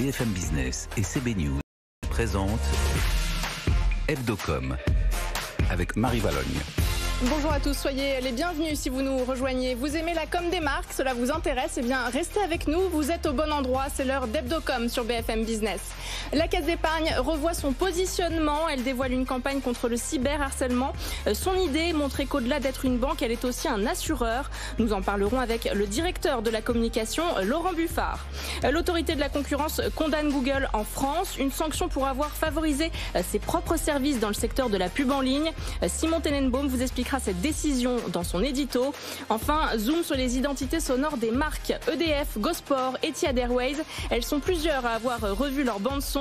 BFM Business et CB News présentent Hebdocom avec Marie Valogne. Bonjour à tous, soyez les bienvenus si vous nous rejoignez. Vous aimez la com des marques, cela vous intéresse, eh bien restez avec nous, vous êtes au bon endroit, c'est l'heure d'Hebdocom sur BFM Business. La Caisse d'Épargne revoit son positionnement, elle dévoile une campagne contre le cyberharcèlement. Son idée, montrer qu'au-delà d'être une banque, elle est aussi un assureur. Nous en parlerons avec le directeur de la communication, Laurent Buffard. L'autorité de la concurrence condamne Google en France, une sanction pour avoir favorisé ses propres services dans le secteur de la pub en ligne. Simon Tenenbaum vous expliquera cette décision dans son édito. Enfin, zoom sur les identités sonores des marques EDF, Gosport, Etihad Airways. Elles sont plusieurs à avoir revu leur bande-son.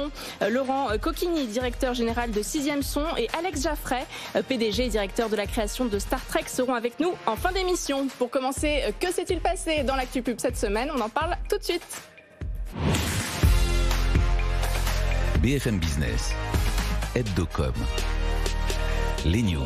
Laurent Coquigny, directeur général de 6e Son, et Alex Jaffray, PDG et directeur de la création de Star Trek, seront avec nous en fin d'émission. Pour commencer, que s'est-il passé dans l'actu pub cette semaine? On en parle tout de suite. BFM Business, Hebdocom, les news.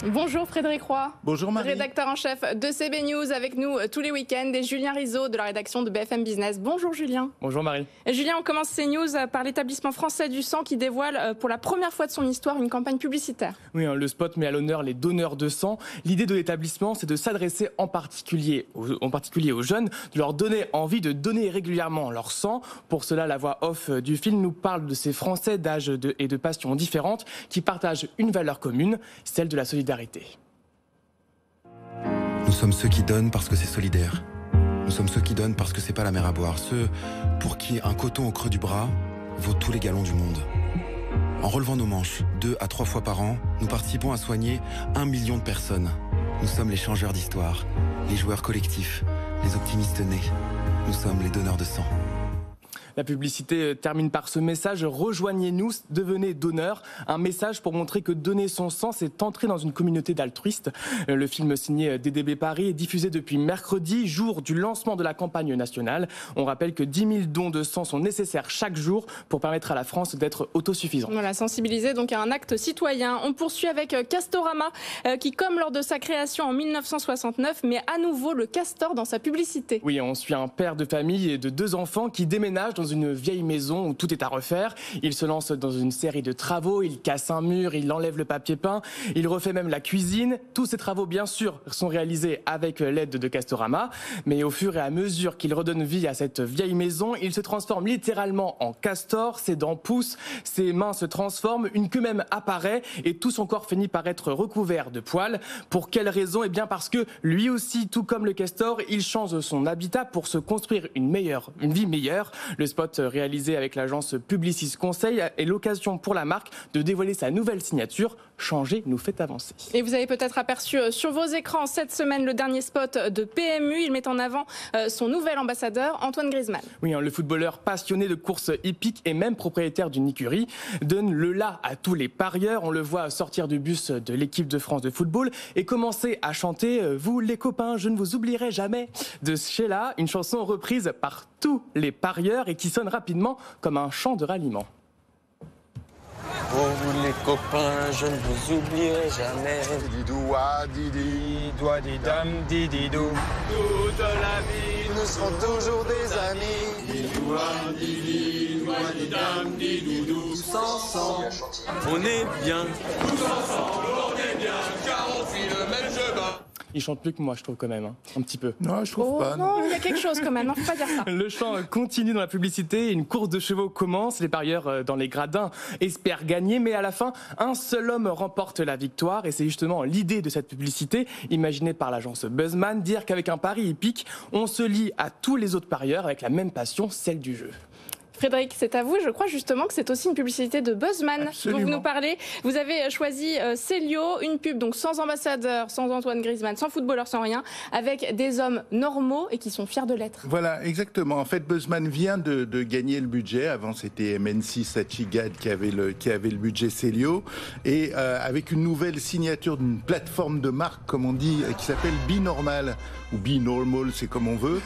Bonjour Frédéric Roy. Bonjour Marie. Rédacteur en chef de CB News avec nous tous les week-ends, et Julien Rizzo de la rédaction de BFM Business. Bonjour Julien. Bonjour Marie. Julien, on commence ces news par l'établissement français du sang qui dévoile pour la première fois de son histoire une campagne publicitaire. Oui, le spot met à l'honneur les donneurs de sang. L'idée de l'établissement, c'est de s'adresser en particulier aux jeunes, de leur donner envie de donner régulièrement leur sang. Pour cela, la voix off du film nous parle de ces Français d'âge et de passions différentes qui partagent une valeur commune, celle de la solidarité. Nous sommes ceux qui donnent parce que c'est solidaire. Nous sommes ceux qui donnent parce que c'est pas la mer à boire. Ceux pour qui un coton au creux du bras vaut tous les gallons du monde. En relevant nos manches 2 à 3 fois par an, nous participons à soigner 1 million de personnes. Nous sommes les changeurs d'histoire, les joueurs collectifs, les optimistes nés. Nous sommes les donneurs de sang. La publicité termine par ce message: rejoignez-nous, devenez donneur. Un message pour montrer que donner son sang, c'est entrer dans une communauté d'altruistes. Le film signé DDB Paris est diffusé depuis mercredi, jour du lancement de la campagne nationale. On rappelle que 10 000 dons de sang sont nécessaires chaque jour pour permettre à la France d'être autosuffisante. Voilà, sensibiliser donc à un acte citoyen. On poursuit avec Castorama qui, comme lors de sa création en 1969, met à nouveau le castor dans sa publicité. Oui, on suit un père de famille et de 2 enfants qui déménagent dans une vieille maison où tout est à refaire. Il se lance dans une série de travaux, il casse un mur, il enlève le papier peint, il refait même la cuisine. Tous ces travaux, bien sûr, sont réalisés avec l'aide de Castorama. Mais au fur et à mesure qu'il redonne vie à cette vieille maison, il se transforme littéralement en castor. Ses dents poussent, ses mains se transforment, une queue même apparaît et tout son corps finit par être recouvert de poils. Pour quelle raison? Eh bien parce que lui aussi, tout comme le castor, il change son habitat pour se construire une vie meilleure. Le spot réalisé avec l'agence Publicis Conseil est l'occasion pour la marque de dévoiler sa nouvelle signature. Changer nous fait avancer. Et vous avez peut-être aperçu sur vos écrans cette semaine le dernier spot de PMU. Il met en avant son nouvel ambassadeur, Antoine Griezmann. Oui, le footballeur passionné de courses hippiques et même propriétaire d'une écurie donne le là à tous les parieurs. On le voit sortir du bus de l'équipe de France de football et commencer à chanter « Vous les copains, je ne vous oublierai jamais » de Sheila, une chanson reprise par tous les parieurs et qui sonne rapidement comme un chant de ralliement. Oh les copains, je ne vous oublierai jamais. Didoua, didi, doua, didam, dididou. Toute la vie, nous serons toujours des amis. Didoua, didi, doua, didam, didoudou. Tous ensemble, On est bien. tous ensemble, on est bien, car on fit le même chemin. Il chante plus que moi, je trouve quand même, un petit peu. Non, je trouve pas. Non, il y a quelque chose quand même, ne faut pas dire ça. Le chant continue dans la publicité, une course de chevaux commence, les parieurs dans les gradins espèrent gagner, mais à la fin, un seul homme remporte la victoire et c'est justement l'idée de cette publicité, imaginée par l'agence Buzzman, dire qu'avec un pari hippique, on se lie à tous les autres parieurs avec la même passion, celle du jeu. Frédéric, c'est à vous. Je crois justement que c'est aussi une publicité de Buzzman dont vous nous parlez. Vous avez choisi Célio, une pub donc sans ambassadeur, sans Antoine Griezmann, sans footballeur, sans rien, avec des hommes normaux et qui sont fiers de l'être. Voilà, exactement. En fait, Buzzman vient de gagner le budget. Avant, c'était MN6 Achigad qui avait le budget Célio. Et avec une nouvelle signature d'une plateforme de marque, comme on dit, qui s'appelle Binormal. ou be normal, c'est comme on veut.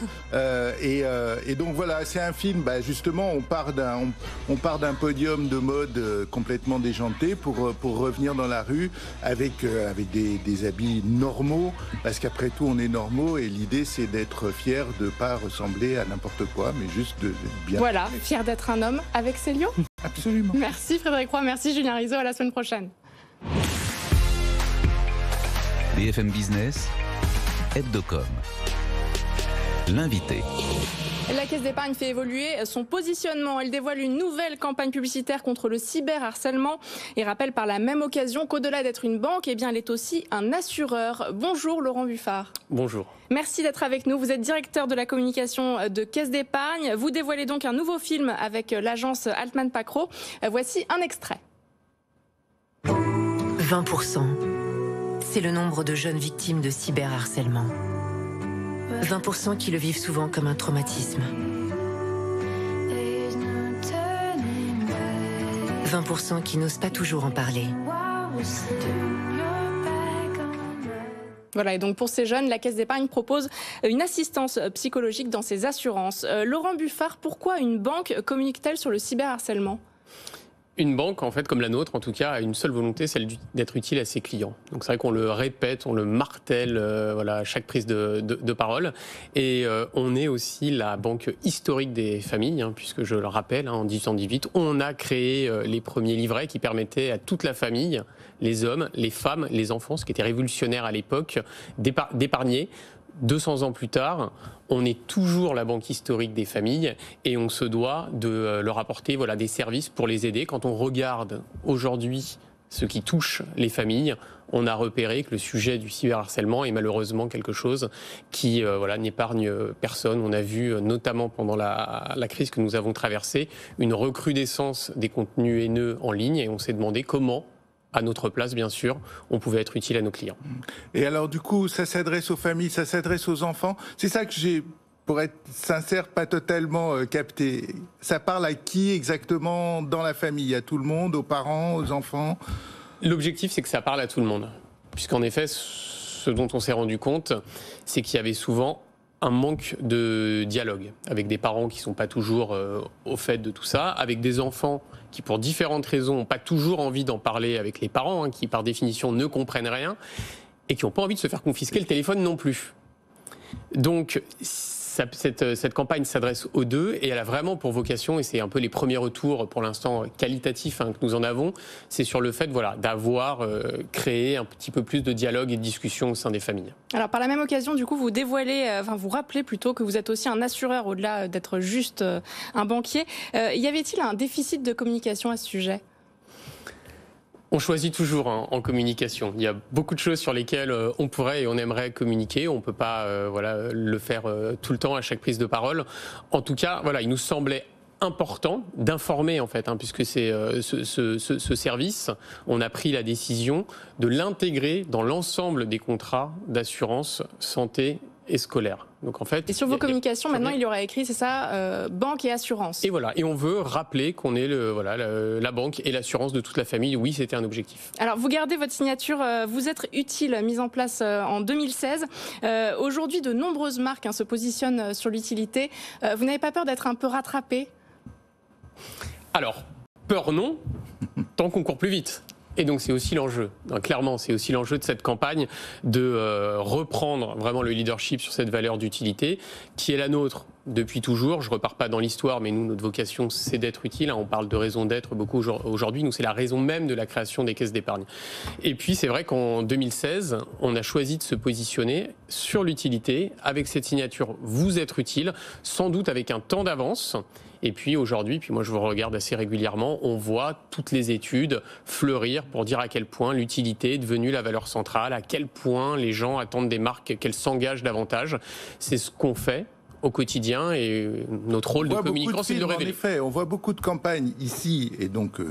Et donc voilà, c'est un film, justement, on part d'un podium de mode complètement déjanté pour revenir dans la rue avec des habits normaux, parce qu'après tout, on est normaux et l'idée, c'est d'être fier de ne pas ressembler à n'importe quoi, mais juste de bien. Voilà, fier d'être un homme avec ses lions. Absolument. Merci Frédéric Roy, merci Julien Rizzo, à la semaine prochaine. BFM Business, Hebdocom. L'invité. La Caisse d'épargne fait évoluer son positionnement. Elle dévoile une nouvelle campagne publicitaire contre le cyberharcèlement et rappelle par la même occasion qu'au-delà d'être une banque, elle est aussi un assureur. Bonjour Laurent Buffard. Bonjour. Merci d'être avec nous. Vous êtes directeur de la communication de Caisse d'épargne. Vous dévoilez donc un nouveau film avec l'agence Altman Pacro. Voici un extrait. 20%. C'est le nombre de jeunes victimes de cyberharcèlement. 20% qui le vivent souvent comme un traumatisme. 20% qui n'osent pas toujours en parler. Voilà, et donc pour ces jeunes, la Caisse d'épargne propose une assistance psychologique dans ses assurances. Laurent Buffard, pourquoi une banque communique-t-elle sur le cyberharcèlement ? Une banque, en fait, comme la nôtre, en tout cas, a une seule volonté, celle d'être utile à ses clients. Donc c'est vrai qu'on le répète, on le martèle à chaque prise de parole. Et on est aussi la banque historique des familles, puisque je le rappelle, en 1818, on a créé les premiers livrets qui permettaient à toute la famille, les hommes, les femmes, les enfants, ce qui était révolutionnaire à l'époque, d'épargner. 200 ans plus tard, on est toujours la banque historique des familles et on se doit de leur apporter des services pour les aider. Quand on regarde aujourd'hui ce qui touche les familles, on a repéré que le sujet du cyberharcèlement est malheureusement quelque chose qui n'épargne personne. On a vu notamment pendant la crise que nous avons traversée une recrudescence des contenus haineux en ligne et on s'est demandé comment, à notre place, bien sûr, on pouvait être utile à nos clients. Et alors, du coup, ça s'adresse aux familles, ça s'adresse aux enfants. C'est ça que j'ai, pour être sincère, pas totalement capté. Ça parle à qui exactement dans la famille ? À tout le monde, aux parents, aux enfants ? L'objectif, c'est que ça parle à tout le monde. Puisqu'en effet, ce dont on s'est rendu compte, c'est qu'il y avait souvent un manque de dialogue avec des parents qui ne sont pas toujours au fait de tout ça, avec des enfants qui, pour différentes raisons, n'ont pas toujours envie d'en parler avec les parents, qui, par définition, ne comprennent rien et qui n'ont pas envie de se faire confisquer le téléphone non plus. Donc, cette campagne s'adresse aux deux et elle a vraiment pour vocation, et c'est un peu les premiers retours pour l'instant qualitatifs que nous en avons, c'est sur le fait d'avoir créé un petit peu plus de dialogue et de discussion au sein des familles. Alors par la même occasion, du coup, vous rappelez plutôt que vous êtes aussi un assureur au-delà d'être juste un banquier. Y avait-il un déficit de communication à ce sujet ? On choisit toujours en communication. Il y a beaucoup de choses sur lesquelles on pourrait et on aimerait communiquer. On ne peut pas le faire tout le temps à chaque prise de parole. En tout cas, il nous semblait important d'informer en fait, puisque c'est ce service, on a pris la décision de l'intégrer dans l'ensemble des contrats d'assurance santé et scolaire. Donc en fait, et sur vos communications, maintenant, il y aurait écrit, c'est ça, banque et assurance. Et voilà, et on veut rappeler qu'on est la banque et l'assurance de toute la famille. Oui, c'était un objectif. Alors, vous gardez votre signature, vous êtes utile, mise en place en 2016. Aujourd'hui, de nombreuses marques se positionnent sur l'utilité. Vous n'avez pas peur d'être un peu rattrapé ? Alors, peur non, tant qu'on court plus vite. Et donc c'est aussi l'enjeu, clairement, c'est aussi l'enjeu de cette campagne de reprendre vraiment le leadership sur cette valeur d'utilité qui est la nôtre depuis toujours. Je ne repars pas dans l'histoire, mais nous, notre vocation, c'est d'être utile. On parle de raison d'être beaucoup aujourd'hui. Nous, c'est la raison même de la création des caisses d'épargne. Et puis, c'est vrai qu'en 2016, on a choisi de se positionner sur l'utilité avec cette signature « Vous êtes utile », sans doute avec un temps d'avance. Et puis aujourd'hui, moi je vous regarde assez régulièrement, on voit toutes les études fleurir pour dire à quel point l'utilité est devenue la valeur centrale, à quel point les gens attendent des marques qu'elles s'engagent davantage. C'est ce qu'on fait au quotidien et notre rôle de communicant, c'est de le révéler. En effet, on voit beaucoup de campagnes ici et donc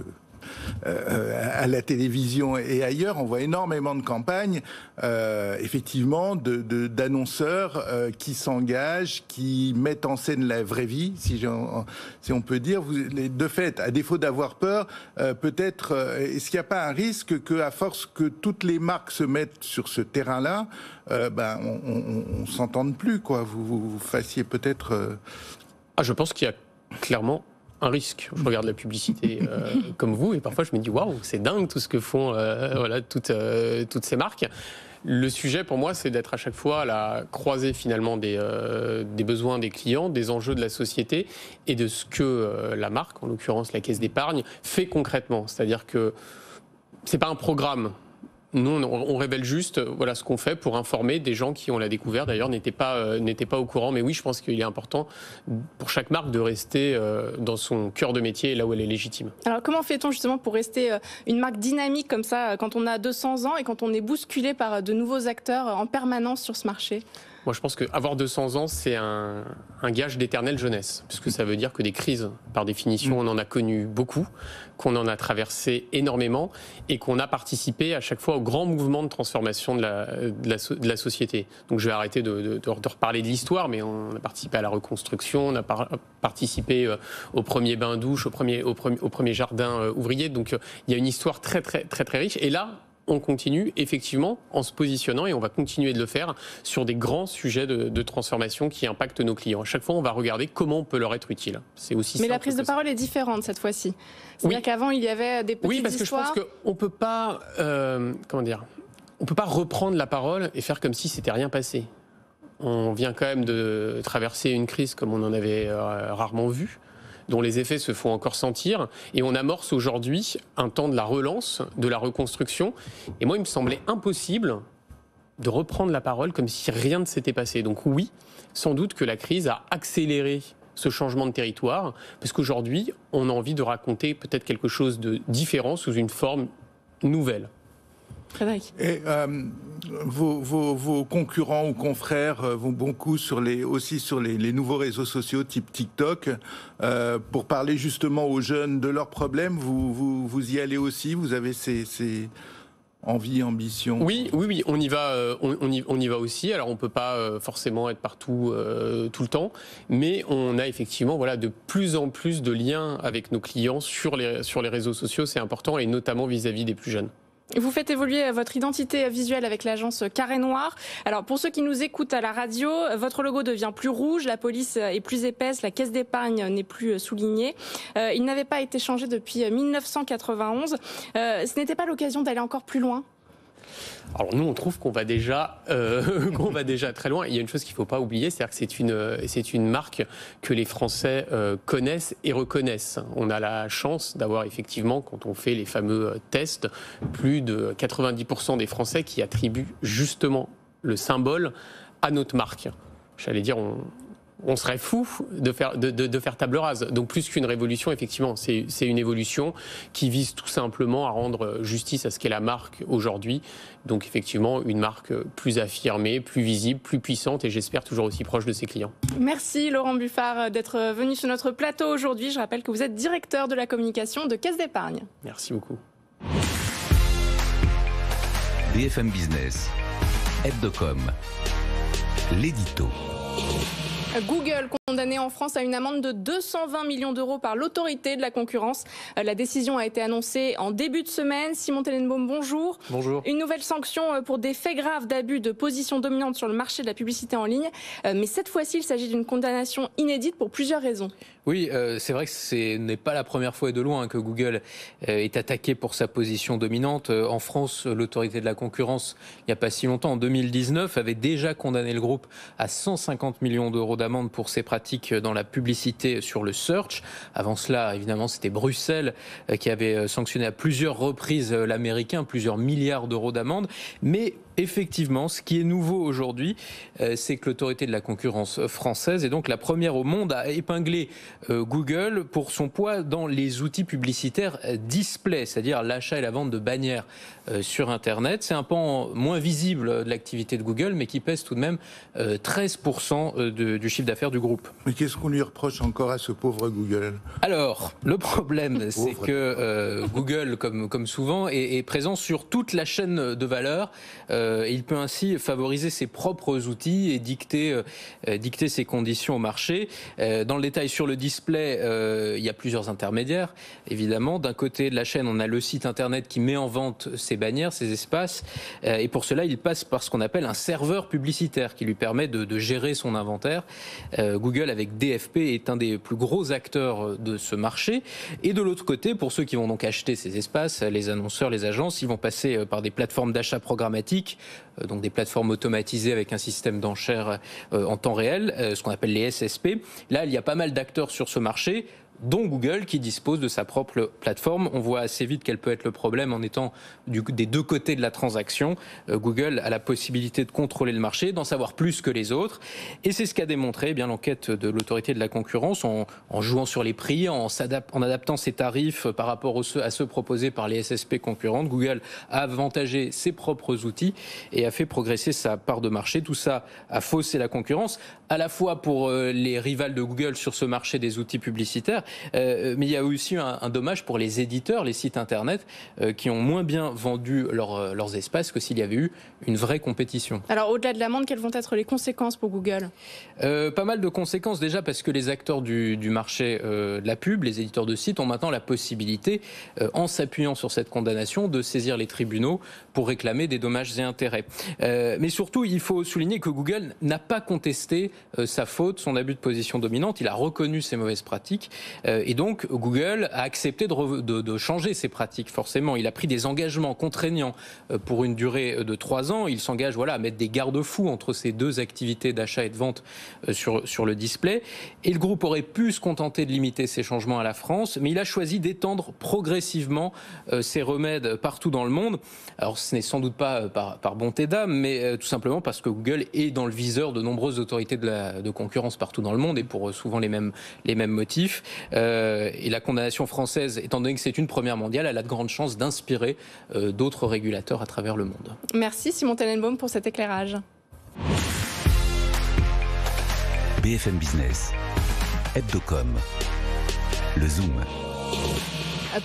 à la télévision et ailleurs, on voit énormément de campagnes, effectivement, d'annonceurs qui s'engagent, qui mettent en scène la vraie vie, si on peut dire. De fait, à défaut d'avoir peur, peut-être, est-ce qu'il n'y a pas un risque qu'à force que toutes les marques se mettent sur ce terrain-là, on s'entende plus, quoi. Vous fassiez peut-être... Je pense qu'il y a clairement un risque. Je regarde la publicité comme vous et parfois je me dis waouh, c'est dingue tout ce que font toutes ces marques. Le sujet pour moi, c'est d'être à chaque fois à la croisée finalement des besoins des clients, des enjeux de la société et de ce que la marque, en l'occurrence la Caisse d'épargne, fait concrètement. C'est-à-dire que c'est pas un programme. Nous, on révèle juste ce qu'on fait pour informer des gens qui, on l'a découvert d'ailleurs, n'étaient pas au courant. Mais oui, je pense qu'il est important pour chaque marque de rester dans son cœur de métier, là où elle est légitime. Alors comment fait-on justement pour rester une marque dynamique comme ça quand on a 200 ans et quand on est bousculé par de nouveaux acteurs en permanence sur ce marché ? Moi, je pense qu'avoir 200 ans, c'est un gage d'éternelle jeunesse, puisque ça veut dire que des crises, par définition, on en a connu beaucoup, qu'on en a traversé énormément et qu'on a participé à chaque fois au grand mouvement de transformation de la société. Donc, je vais arrêter de reparler de l'histoire, mais on a participé à la reconstruction, on a participé au premier bain-douche, au premier jardin ouvrier. Donc, il y a une histoire très, très, très, très riche. Et là, on continue effectivement en se positionnant et on va continuer de le faire sur des grands sujets de transformation qui impactent nos clients. À chaque fois, on va regarder comment on peut leur être utile. C'est aussi. Mais la prise de parole est différente cette fois-ci. C'est-à-dire qu'avant, il y avait des petites histoires. Oui, parce que je pense qu'on peut pas, on peut pas reprendre la parole et faire comme si c'était rien passé. On vient quand même de traverser une crise comme on en avait rarement vu, dont les effets se font encore sentir. Et on amorce aujourd'hui un temps de la relance, de la reconstruction. Et moi, il me semblait impossible de reprendre la parole comme si rien ne s'était passé. Donc oui, sans doute que la crise a accéléré ce changement de territoire, parce qu'aujourd'hui, on a envie de raconter peut-être quelque chose de différent sous une forme nouvelle. Frédéric. Et vos concurrents ou confrères vont beaucoup sur les nouveaux réseaux sociaux type TikTok pour parler justement aux jeunes de leurs problèmes. Vous y allez aussi. Vous avez ces envies, ambitions. Oui, on y va aussi. Alors on peut pas forcément être partout tout le temps, mais on a effectivement de plus en plus de liens avec nos clients sur les réseaux sociaux. C'est important et notamment vis-à-vis des plus jeunes. Vous faites évoluer votre identité visuelle avec l'agence Carré Noir. Alors pour ceux qui nous écoutent à la radio, votre logo devient plus rouge, la police est plus épaisse, la caisse d'épargne n'est plus soulignée. Il n'avait pas été changé depuis 1991. Ce n'était pas l'occasion d'aller encore plus loin ? Alors nous, on trouve qu'on va déjà très loin. Il y a une chose qu'il ne faut pas oublier, c'est-à-dire que c'est une marque que les Français connaissent et reconnaissent. On a la chance d'avoir effectivement, quand on fait les fameux tests, plus de 90% des Français qui attribuent justement le symbole à notre marque. J'allais dire, on serait fou de faire table rase. Donc plus qu'une révolution, effectivement, c'est une évolution qui vise tout simplement à rendre justice à ce qu'est la marque aujourd'hui. Donc effectivement, une marque plus affirmée, plus visible, plus puissante et j'espère toujours aussi proche de ses clients. Merci Laurent Buffard d'être venu sur notre plateau aujourd'hui. Je rappelle que vous êtes directeur de la communication de Caisse d'épargne. Merci beaucoup. BFM Business, Hebdocom, l'édito. Google condamné en France à une amende de 220 millions d'euros par l'autorité de la concurrence. La décision a été annoncée en début de semaine. Simon Tellenbaum, bonjour. Bonjour. Une nouvelle sanction pour des faits graves d'abus de position dominante sur le marché de la publicité en ligne. Mais cette fois-ci, il s'agit d'une condamnation inédite pour plusieurs raisons. Oui, c'est vrai que ce n'est pas la première fois et de loin que Google est attaqué pour sa position dominante. En France, l'autorité de la concurrence, il n'y a pas si longtemps, en 2019, avait déjà condamné le groupe à 150 millions d'euros d'amende pour ses pratiques dans la publicité sur le search. Avant cela, évidemment, c'était Bruxelles qui avait sanctionné à plusieurs reprises l'américain, plusieurs milliards d'euros d'amende. Mais Effectivement, ce qui est nouveau aujourd'hui, c'est que l'autorité de la concurrence française est donc la première au monde à épingler Google pour son poids dans les outils publicitaires display, c'est-à-dire l'achat et la vente de bannières sur Internet. C'est un pan moins visible de l'activité de Google, mais qui pèse tout de même 13% du chiffre d'affaires du groupe. Mais qu'est-ce qu'on lui reproche encore à ce pauvre Google ? Alors, le problème, c'est que Google, comme souvent, est présent sur toute la chaîne de valeur. Il peut ainsi favoriser ses propres outils et dicter ses conditions au marché. Dans le détail, sur le display, il y a plusieurs intermédiaires, évidemment. D'un côté de la chaîne, on a le site Internet qui met en vente ses bannières, ses espaces. Et pour cela, il passe par ce qu'on appelle un serveur publicitaire qui lui permet de gérer son inventaire. Google, avec DFP, est un des plus gros acteurs de ce marché. Et de l'autre côté, pour ceux qui vont donc acheter ces espaces, les annonceurs, les agences, ils vont passer par des plateformes d'achat programmatique, donc des plateformes automatisées avec un système d'enchères en temps réel, ce qu'on appelle les SSP. Là, il y a pas mal d'acteurs sur ce marché, dont Google qui dispose de sa propre plateforme. On voit assez vite quel peut être le problème en étant des deux côtés de la transaction. Google a la possibilité de contrôler le marché, d'en savoir plus que les autres. Et c'est ce qu'a démontré l'enquête de l'autorité de la concurrence en jouant sur les prix, en adaptant ses tarifs par rapport à ceux proposés par les SSP concurrentes. Google a avantagé ses propres outils et a fait progresser sa part de marché. Tout ça a faussé la concurrence, à la fois pour les rivales de Google sur ce marché des outils publicitaires, mais il y a aussi un dommage pour les éditeurs, les sites internet, qui ont moins bien vendu leurs espaces que s'il y avait eu une vraie compétition. Alors au-delà de l'amende, quelles vont être les conséquences pour Google ? Pas mal de conséquences déjà parce que les acteurs du marché de la pub, les éditeurs de sites, ont maintenant la possibilité, en s'appuyant sur cette condamnation, de saisir les tribunaux pour réclamer des dommages et intérêts. Mais surtout, il faut souligner que Google n'a pas contesté sa faute, son abus de position dominante. Il a reconnu ses mauvaises pratiques. Et donc, Google a accepté de changer ses pratiques, forcément. Il a pris des engagements contraignants pour une durée de 3 ans. Il s'engage à mettre des garde-fous entre ces deux activités d'achat et de vente sur le display. Et le groupe aurait pu se contenter de limiter ces changements à la France, mais il a choisi d'étendre progressivement ces remèdes partout dans le monde. Alors, ce n'est sans doute pas par bonté d'âme, mais tout simplement parce que Google est dans le viseur de nombreuses autorités de concurrence partout dans le monde et pour souvent les mêmes motifs. Et la condamnation française, étant donné que c'est une première mondiale, elle a de grandes chances d'inspirer d'autres régulateurs à travers le monde. Merci Simon Tenenbaum pour cet éclairage. BFM Business, Hebdocom, le Zoom.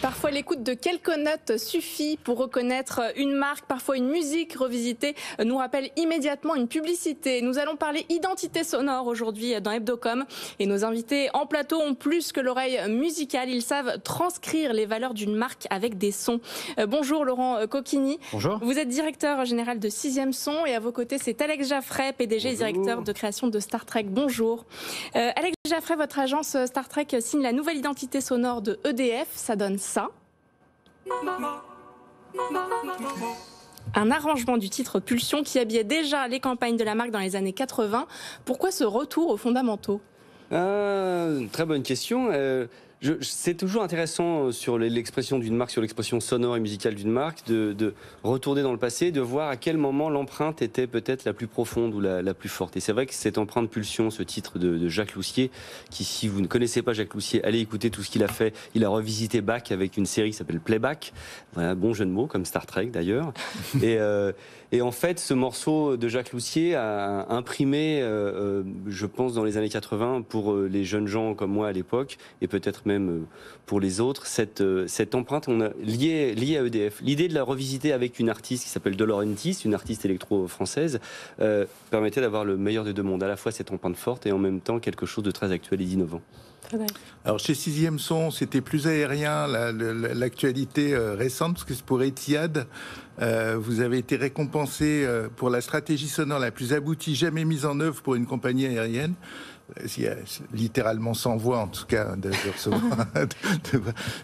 Parfois, l'écoute de quelques notes suffit pour reconnaître une marque. Parfois, une musique revisitée nous rappelle immédiatement une publicité. Nous allons parler identité sonore aujourd'hui dans Hebdocom. Et nos invités en plateau ont plus que l'oreille musicale. Ils savent transcrire les valeurs d'une marque avec des sons. Bonjour Laurent Cocchini. Bonjour. Vous êtes directeur général de 6e Son. Et à vos côtés, c'est Alex Jaffray, PDG et directeur de création de Star Trek. Bonjour. Alex Jaffray, votre agence Star Trek signe la nouvelle identité sonore de EDF. Ça donne ça. Un arrangement du titre Pulsion qui habillait déjà les campagnes de la marque dans les années 80. Pourquoi ce retour aux fondamentaux ? Très bonne question. C'est toujours intéressant sur l'expression d'une marque, sur l'expression sonore et musicale d'une marque, de retourner dans le passé, de voir à quel moment l'empreinte était peut-être la plus profonde ou la plus forte. Et c'est vrai que cette empreinte Pulsion, ce titre de Jacques Loussier, qui, si vous ne connaissez pas Jacques Loussier, allez écouter tout ce qu'il a fait. Il a revisité Bach avec une série qui s'appelle Playback. Voilà, bon jeu de mots, comme Star Trek d'ailleurs. Et en fait, ce morceau de Jacques Loussier a imprimé, je pense, dans les années 80, pour les jeunes gens comme moi à l'époque, et peut-être même pour les autres, cette empreinte liée à EDF. L'idée de la revisiter avec une artiste qui s'appelle De Laurentiis, une artiste électro-française, permettait d'avoir le meilleur des deux mondes, à la fois cette empreinte forte et en même temps quelque chose de très actuel et d'innovant. Alors chez 6e Son, c'était plus aérien, l'actualité récente, parce que c'est pour Etihad. Vous avez été récompensé pour la stratégie sonore la plus aboutie jamais mise en œuvre pour une compagnie aérienne. Il y a littéralement 100 voix, en tout cas, de recevoir.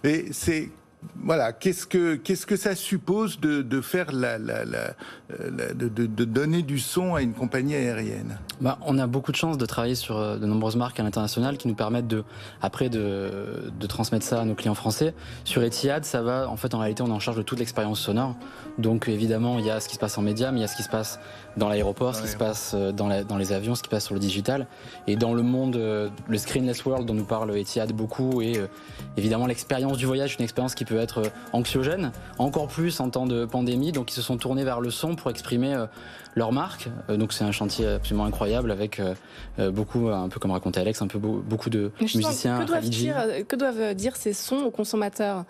Et voilà, qu'est-ce que ça suppose de faire de donner du son à une compagnie aérienne? On a beaucoup de chance de travailler sur de nombreuses marques à l'international qui nous permettent de transmettre ça à nos clients français. Sur Etihad, ça va, en fait, en réalité, on est en charge de toute l'expérience sonore. Donc, évidemment, il y a ce qui se passe en média, mais il y a ce qui se passe dans l'aéroport, ce qui se passe dans les avions, ce qui se passe sur le digital. Et dans le monde, le screenless world dont nous parle Etihad beaucoup, et évidemment, l'expérience du voyage, une expérience qui peut être anxiogène, encore plus en temps de pandémie. Donc, ils se sont tournés vers le son pour exprimer leur marque. Donc, c'est un chantier absolument incroyable avec beaucoup, un peu comme racontait Alex, un peu beaucoup de musiciens. Que doivent dire ces sons aux consommateurs?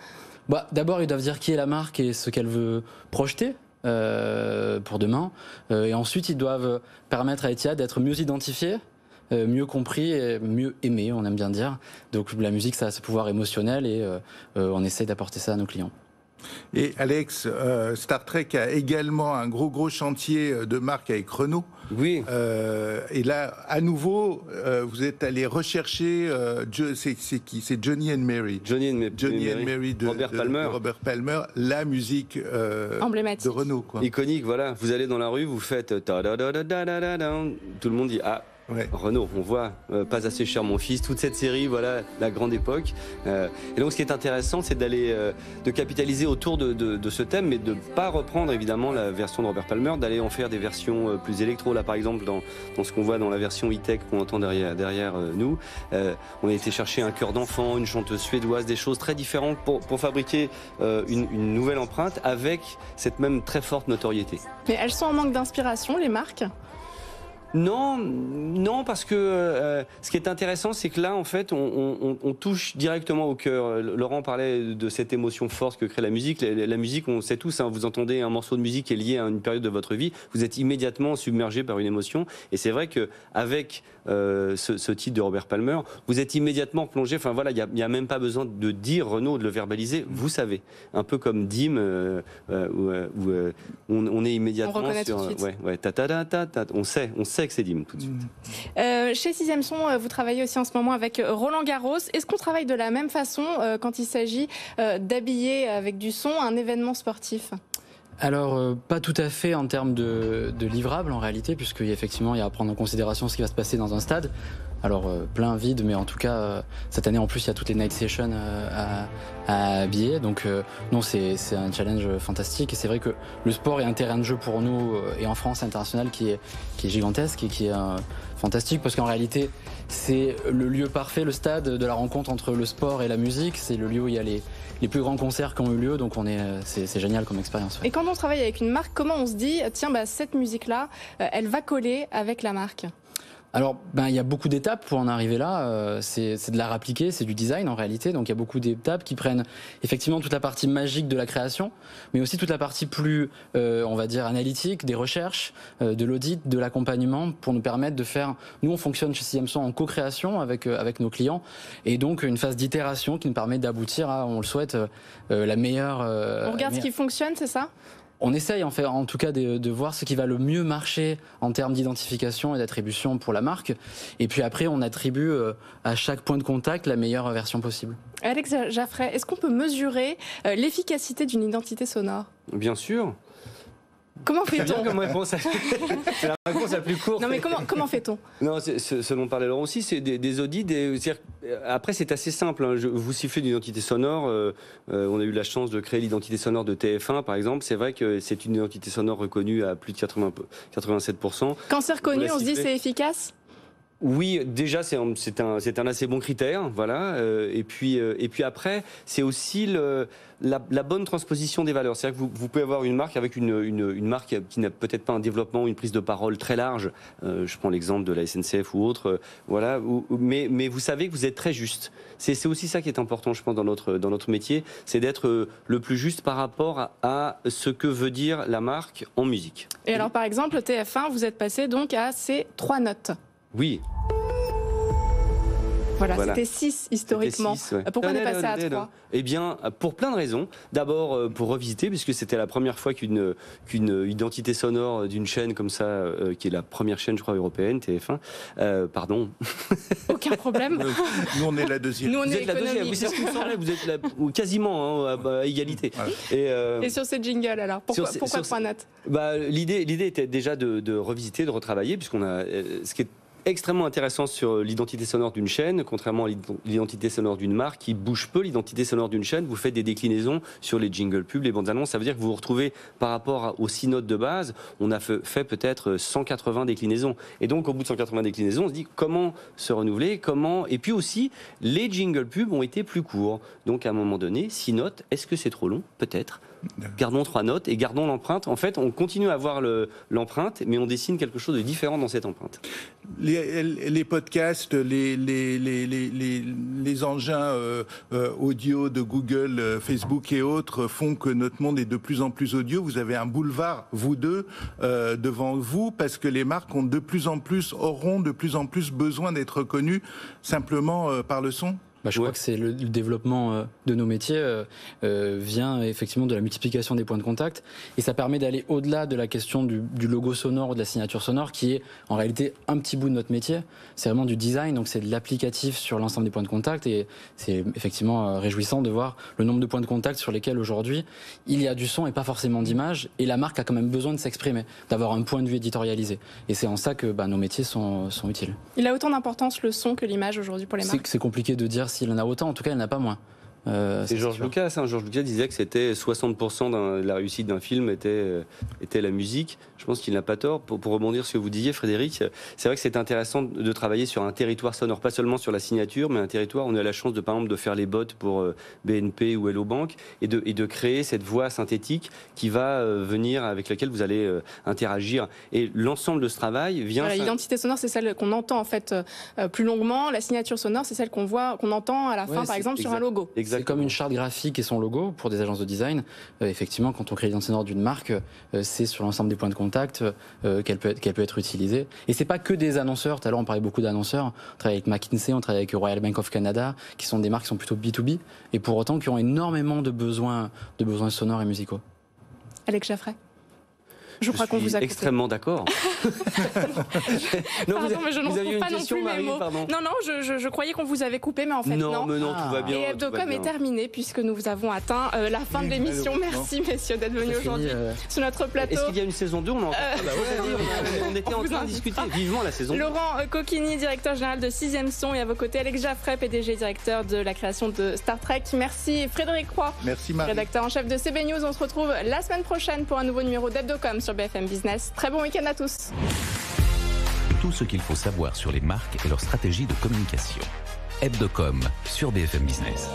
D'abord, ils doivent dire qui est la marque et ce qu'elle veut projeter pour demain. Et ensuite, ils doivent permettre à Etihad d'être mieux identifié, mieux compris et mieux aimé, on aime bien dire. Donc la musique, ça a ce pouvoir émotionnel et on essaie d'apporter ça à nos clients. Et Alex, Star Trek a également un gros chantier de marque avec Renault. Oui. Et là, à nouveau, vous êtes allé rechercher, c'est qui? C'est Johnny and Mary. Johnny and Mary de Robert Palmer, la musique emblématique de Renault, quoi. Iconique, voilà. Vous allez dans la rue, vous faites tout le monde dit ah. Ouais. Renault, on voit Pas assez cher mon fils, toute cette série, voilà la grande époque. Et donc ce qui est intéressant, c'est d'aller de capitaliser autour de ce thème, mais de pas reprendre évidemment la version de Robert Palmer, d'aller en faire des versions plus électro. Là par exemple dans ce qu'on voit dans la version e-tech qu'on entend derrière nous, on a été chercher un chœur d'enfant, une chanteuse suédoise, des choses très différentes pour fabriquer une nouvelle empreinte avec cette même très forte notoriété. Mais elles sont en manque d'inspiration, les marques? Non, parce que ce qui est intéressant, c'est que là, en fait, on touche directement au cœur. Laurent parlait de cette émotion forte que crée la musique. La musique, on sait tous, hein, vous entendez un morceau de musique qui est lié à une période de votre vie, vous êtes immédiatement submergé par une émotion. Et c'est vrai qu'avec ce titre de Robert Palmer, vous êtes immédiatement plongé. Enfin voilà, il n'y a même pas besoin de dire Renaud, de le verbaliser. Vous savez, un peu comme Dim, où on est immédiatement sur. On sait que c'est Dim tout de suite. Chez 6ème Son, vous travaillez aussi en ce moment avec Roland Garros. Est-ce qu'on travaille de la même façon quand il s'agit d'habiller avec du son un événement sportif ? Alors, pas tout à fait en termes de livrables en réalité, puisque effectivement il y a à prendre en considération ce qui va se passer dans un stade. Alors plein vide, mais en tout cas cette année en plus il y a toutes les night sessions à habiller, donc non, c'est un challenge fantastique. Et c'est vrai que le sport est un terrain de jeu pour nous et en France international qui est gigantesque et qui est fantastique, parce qu'en réalité c'est le lieu parfait, le stade de la rencontre entre le sport et la musique. C'est le lieu où il y a les plus grands concerts qui ont eu lieu, donc c'est génial comme expérience. Ouais. Et quand on travaille avec une marque, comment on se dit tiens, cette musique là elle va coller avec la marque? Alors, il y a beaucoup d'étapes pour en arriver là. C'est de l'art appliqué, c'est du design en réalité. Donc, il y a beaucoup d'étapes qui prennent effectivement toute la partie magique de la création, mais aussi toute la partie plus, on va dire, analytique, des recherches, de l'audit, de l'accompagnement, pour nous permettre de faire. Nous, on fonctionne chez 6ème Son en co-création avec nos clients, et donc une phase d'itération qui nous permet d'aboutir à, on le souhaite, la meilleure. On regarde ce qui fonctionne, c'est ça ? On essaye en tout cas de voir ce qui va le mieux marcher en termes d'identification et d'attribution pour la marque. Et puis après, on attribue à chaque point de contact la meilleure version possible. Alex Jaffray, est-ce qu'on peut mesurer l'efficacité d'une identité sonore ? Bien sûr. Comment fait-on ? C'est la réponse la plus courte. Non, mais comment fait-on ? Non, ce dont parlait Laurent aussi, c'est des audits. Après, c'est assez simple. Hein. Vous sifflez d'une identité sonore. On a eu la chance de créer l'identité sonore de TF1, par exemple. C'est vrai que c'est une identité sonore reconnue à plus de 87%. Quand c'est reconnu, on se dit c'est efficace ? Oui, déjà c'est un assez bon critère, voilà. Et puis après, c'est aussi la bonne transposition des valeurs. C'est-à-dire que vous pouvez avoir une marque avec une marque qui n'a peut-être pas un développement, une prise de parole très large. Je prends l'exemple de la SNCF ou autre, voilà. Mais vous savez que vous êtes très juste. C'est aussi ça qui est important, je pense, dans notre métier, c'est d'être le plus juste par rapport à ce que veut dire la marque en musique. Et alors, par exemple, TF1, vous êtes passé donc à ces 3 notes. Oui. Voilà, c'était 6 historiquement. Pourquoi on est passé à 3 ? Eh bien, pour plein de raisons. D'abord, pour revisiter, puisque c'était la première fois qu'une identité sonore d'une chaîne comme ça, qui est la première chaîne, je crois, européenne, TF1, pardon. Aucun problème. Nous, on est la deuxième. Nous, on Vous est êtes la deuxième, c'est ce qui me semblait, vous êtes quasiment à égalité. Voilà. Et sur ces jingles, alors, pourquoi 3 notes ? L'idée était déjà de revisiter, de retravailler, puisqu'on a ce qui est extrêmement intéressant sur l'identité sonore d'une chaîne, contrairement à l'identité sonore d'une marque qui bouge peu. L'identité sonore d'une chaîne, vous faites des déclinaisons sur les jingles pubs, les bandes annonces, ça veut dire que vous vous retrouvez par rapport aux 6 notes de base, on a fait peut-être 180 déclinaisons. Et donc au bout de 180 déclinaisons, on se dit comment se renouveler, et puis aussi les jingles pubs ont été plus courts. Donc à un moment donné, 6 notes, est-ce que c'est trop long ? Peut-être. Gardons 3 notes et gardons l'empreinte. En fait, on continue à avoir l'empreinte, mais on dessine quelque chose de différent dans cette empreinte. Les podcasts, les engins audio de Google, Facebook et autres font que notre monde est de plus en plus audio. Vous avez un boulevard, vous deux, devant vous, parce que les marques auront de plus en plus besoin d'être reconnues simplement par le son. Je crois que c'est le développement de nos métiers vient effectivement de la multiplication des points de contact et ça permet d'aller au-delà de la question du logo sonore ou de la signature sonore qui est en réalité un petit bout de notre métier. C'est vraiment du design, donc c'est de l'applicatif sur l'ensemble des points de contact et c'est effectivement réjouissant de voir le nombre de points de contact sur lesquels aujourd'hui il y a du son et pas forcément d'image et la marque a quand même besoin de s'exprimer, d'avoir un point de vue éditorialisé. Et c'est en ça que nos métiers sont utiles. Il a autant d'importance le son que l'image aujourd'hui pour les marques ? C'est compliqué de dire s'il en a autant, en tout cas il n'en a pas moins. C'est George Lucas. George Lucas disait que c'était 60% de la réussite d'un film était la musique. Je pense qu'il n'a pas tort. Pour rebondir sur ce que vous disiez, Frédéric, c'est vrai que c'est intéressant de travailler sur un territoire sonore, pas seulement sur la signature, mais un territoire. On a la chance par exemple de faire les bots pour BNP ou Hello Bank et de créer cette voix synthétique qui va venir avec laquelle vous allez interagir. Et l'ensemble de ce travail vient. Voilà, l'identité sonore, c'est celle qu'on entend en fait plus longuement. La signature sonore, c'est celle qu'on entend à la fin, par exemple, sur un logo. C'est comme une charte graphique et son logo pour des agences de design. Effectivement, quand on crée l'identité sonore d'une marque, c'est sur l'ensemble des points de contact qu'elle peut être utilisée. Et c'est pas que des annonceurs. Tout à l'heure, on parlait beaucoup d'annonceurs. On travaille avec McKinsey, on travaille avec Royal Bank of Canada, qui sont des marques qui sont plutôt B2B, et pour autant qui ont énormément de besoins sonores et musicaux. Alex Jaffray. Je crois qu'on vous a extrêmement d'accord. Pardon, mais je ne retrouve pas non plus mes mots. Non, je croyais qu'on vous avait coupé, mais en fait non. Mais non, tout va bien. Et Hebdocom est terminé puisque nous avons atteint la fin de l'émission. Merci messieurs d'être venus aujourd'hui sur notre plateau. Est-ce qu'il y a une saison 2 on était en train de discuter vivement la saison 2. Laurent Coquigny, directeur général de 6ème Son, et à vos côtés Alex Jaffray, PDG directeur de la création de Star Trek. Merci Frédéric Roy, rédacteur en chef de CB News. On se retrouve la semaine prochaine pour un nouveau numéro d'Hebdocom sur BFM Business. Très bon week-end à tous. Tout ce qu'il faut savoir sur les marques et leur stratégie de communication. Hebdocom sur BFM Business.